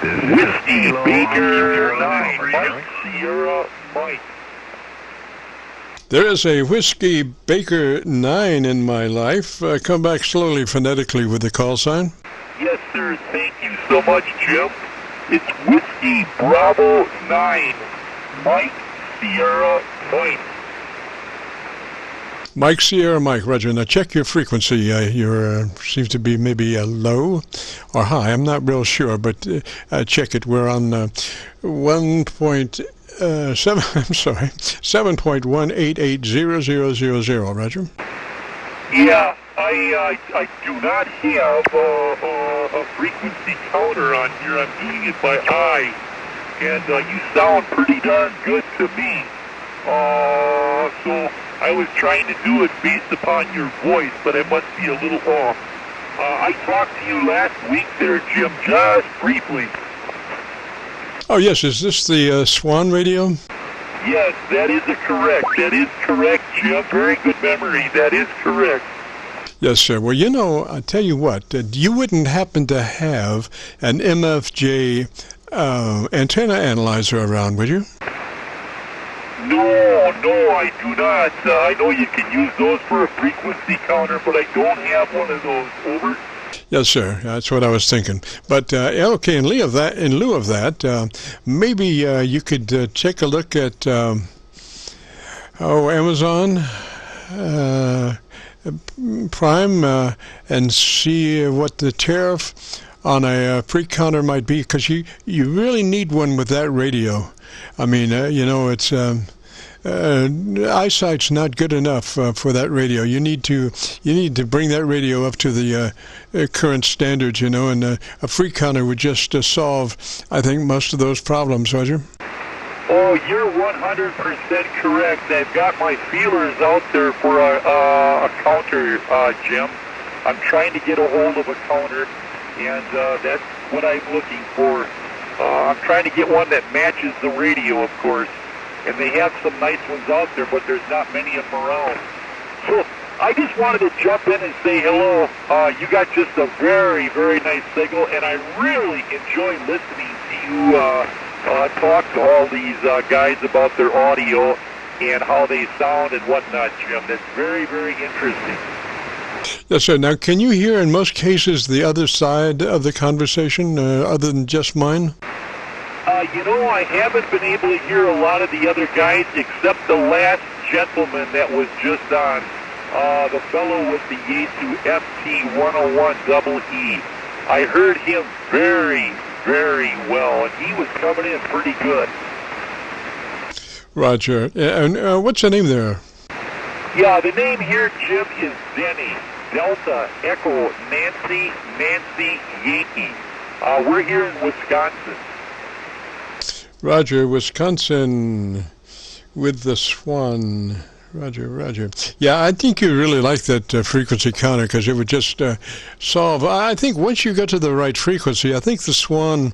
Whiskey Baker 9, Mike Sierra Mike. There is a Whiskey Baker 9 in my life. Come back slowly phonetically with the call sign. Yes, sir. Thank you so much, Jim. It's Whiskey Bravo 9, Mike Sierra Mike. Mike Sierra Mike, Roger. Now check your frequency. Your seems to be maybe a low or high. I'm not real sure, but check it. We're on 7.1880000. Roger. Yeah, I do not have a frequency counter on here. I'm doing it by eye, and you sound pretty darn good to me. So I was trying to do it based upon your voice, but I must be a little off. I talked to you last week there, Jim, just briefly. Oh, yes. Is this the Swan radio? Yes, that is correct. That is correct, Jim. Very good memory. That is correct. Yes, sir. Well, you know, I tell you what, you wouldn't happen to have an MFJ antenna analyzer around, would you? No, I do not. I know you can use those for a frequency counter, but I don't have one of those. Over. Yes, sir. That's what I was thinking. But okay, in lieu of that, maybe you could take a look at Amazon Prime and see what the tariff on a Freq counter might be, because you really need one with that radio. I mean, you know, it's eyesight's not good enough for that radio. You need to bring that radio up to the current standards, you know, and a Freq counter would just solve, I think, most of those problems, Roger. Oh, you're 100% correct. I've got my feelers out there for a counter, Jim. I'm trying to get a hold of a counter, and that's what I'm looking for. I'm trying to get one that matches the radio, of course. And they have some nice ones out there, but there's not many of them around. So I just wanted to jump in and say hello. You got just a very, very nice signal, and I really enjoy listening to you talk to all these guys about their audio and how they sound and whatnot, Jim. That's very, very interesting. Yes, sir. Now, can you hear in most cases the other side of the conversation, other than just mine? You know, I haven't been able to hear a lot of the other guys except the last gentleman that was just on, the fellow with the Yaesu FT101EE. I heard him very, very well, and he was coming in pretty good. Roger. And what's the name there? Yeah, the name here, Jim, is Denny. Delta, Echo, Nancy, Yankee. We're here in Wisconsin. Roger, Wisconsin with the Swan. Roger. Yeah, I think you really like that frequency counter, because it would just solve. I think once you get to the right frequency, I think the Swan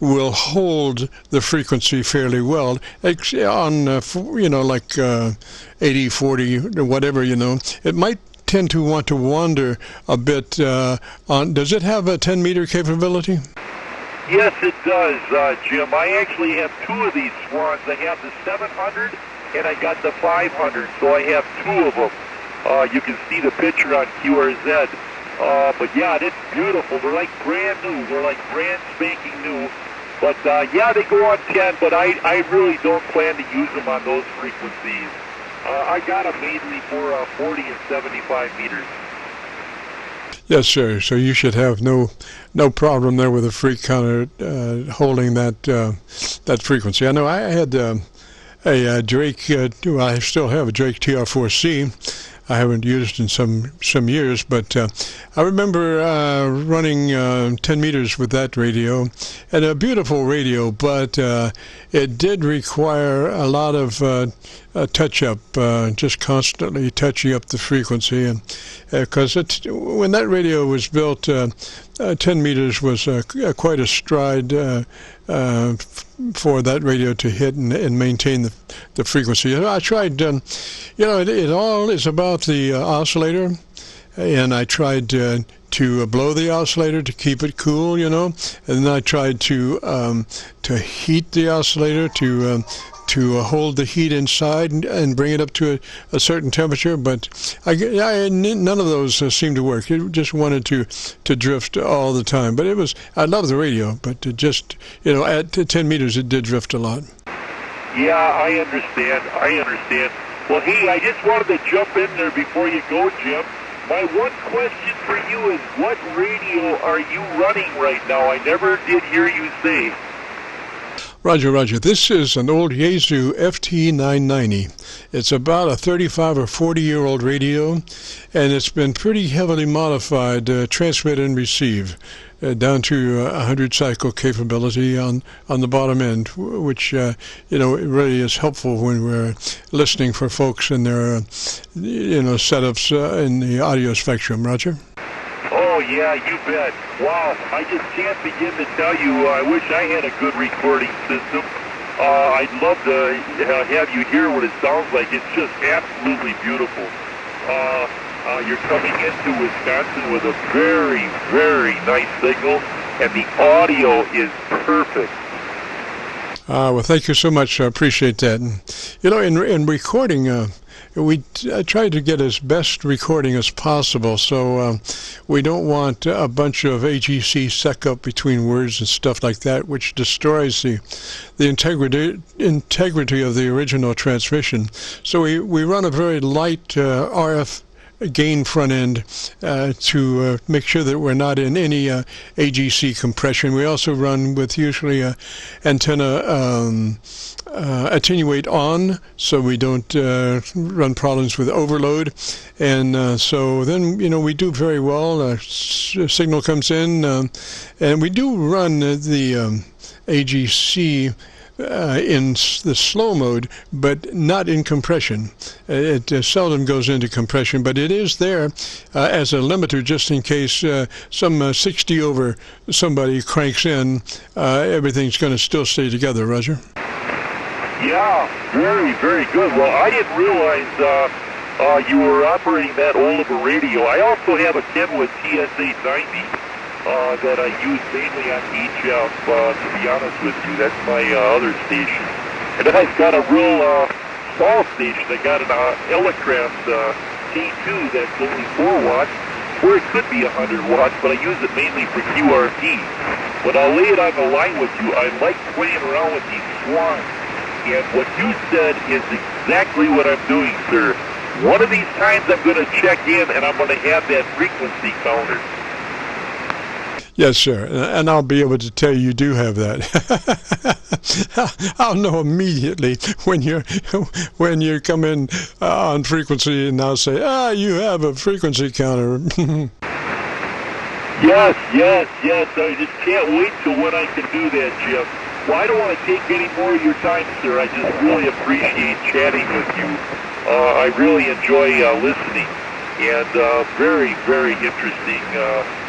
will hold the frequency fairly well. On, you know, like 80, 40, or whatever, you know. It might tend to want to wander a bit on. Does it have a 10-meter capability? Yes, it does, Jim. I actually have two of these Swans. I have the 700 and I got the 500, so I have two of them. You can see the picture on QRZ. But yeah, it's beautiful. They're like brand new. They're like brand spanking new. But yeah, they go on 10, but I really don't plan to use them on those frequencies. I got them mainly for 40 and 75 meters. Yes, sir. So you should have no problem there with a Freq counter holding that frequency. I know I had a Drake. I still have a Drake TR4C. I haven't used in some years, but I remember running 10 meters with that radio, and a beautiful radio, but it did require a lot of touch-up, just constantly touching up the frequency, and because when that radio was built, 10 meters was quite a stride for that radio to hit and maintain the frequency. I tried, you know, it all is about the oscillator, and I tried to blow the oscillator to keep it cool, you know, and then I tried to heat the oscillator to hold the heat inside and bring it up to a certain temperature, but none of those seemed to work. It just wanted to drift all the time. But I love the radio, but it just, you know, at 10 meters it did drift a lot. Yeah, I understand. Well, hey, I just wanted to jump in there before you go, Jim. My one question for you is, what radio are you running right now? I never did hear you say. Roger, Roger. This is an old Yaesu FT990. It's about a 35 or 40-year-old radio, and it's been pretty heavily modified, transmit and receive, down to 100 cycle capability on the bottom end, which you know, it really is helpful when we're listening for folks in their you know, setups in the audio spectrum. Roger. Oh, yeah, you bet. Wow, I just can't begin to tell you, I wish I had a good recording system. I'd love to have you hear what it sounds like. It's just absolutely beautiful. You're coming into Wisconsin with a very, very nice signal, and the audio is perfect. Well, thank you so much. I appreciate that. And, you know, in recording, we try to get as best recording as possible, so we don't want a bunch of AGC suck up between words and stuff like that, which destroys the integrity of the original transmission. So we run a very light RF gain front end to make sure that we're not in any AGC compression. We also run with usually antenna attenuate on, so we don't run problems with overload. And so then, you know, we do very well. Signal comes in, and we do run the AGC in the slow mode, but not in compression. It seldom goes into compression, but it is there as a limiter just in case some 60 over somebody cranks in. Everything's going to still stay together. Roger? Yeah, very, very good. Well, I didn't realize you were operating that old of a radio. I also have a Kenwood TS-890 that I use mainly on HF, to be honest with you. That's my other station. And then I've got a real small station. I got an Elecraft K2 that's only 4 watts, where it could be 100 watts, but I use it mainly for QRT. But I'll lay it on the line with you. I like playing around with these swans. And what you said is exactly what I'm doing, sir. One of these times I'm going to check in and I'm going to have that frequency counter. Yes, sir, and I'll be able to tell you do have that. I'll know immediately when you come in on frequency, and I'll say, you have a frequency counter. Yes. I just can't wait till when I can do that, Jim. Well, I don't want to take any more of your time, sir. I just really appreciate chatting with you. I really enjoy listening, and very, very interesting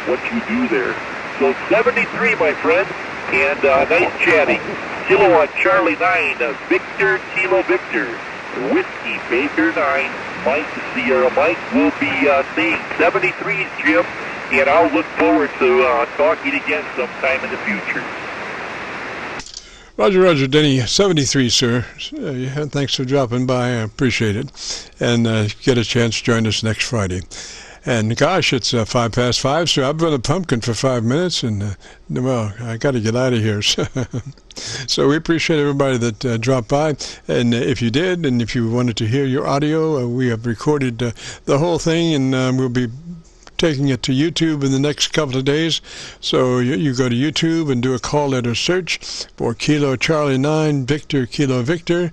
what you do there. So 73, my friend, and nice chatting. Kilowatt Charlie 9, Victor Kilo Victor, Whiskey Baker 9, Mike Sierra Mike. Will be saying 73, Jim, and I'll look forward to talking again sometime in the future. Roger, Denny, 73, sir. Thanks for dropping by. I appreciate it. And get a chance to join us next Friday. And gosh, it's 5 past 5, so I've been a pumpkin for 5 minutes, and well, I got to get out of here. So we appreciate everybody that dropped by, and if you did, and if you wanted to hear your audio, we have recorded the whole thing, and we'll be taking it to YouTube in the next couple of days. So you go to YouTube and do a call letter search for Kilo Charlie 9 Victor Kilo Victor,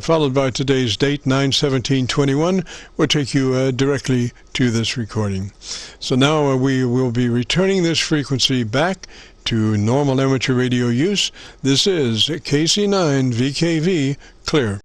followed by today's date, 9/17/21, will take you directly to this recording. So now we will be returning this frequency back to normal amateur radio use. This is KC9VKV Clear.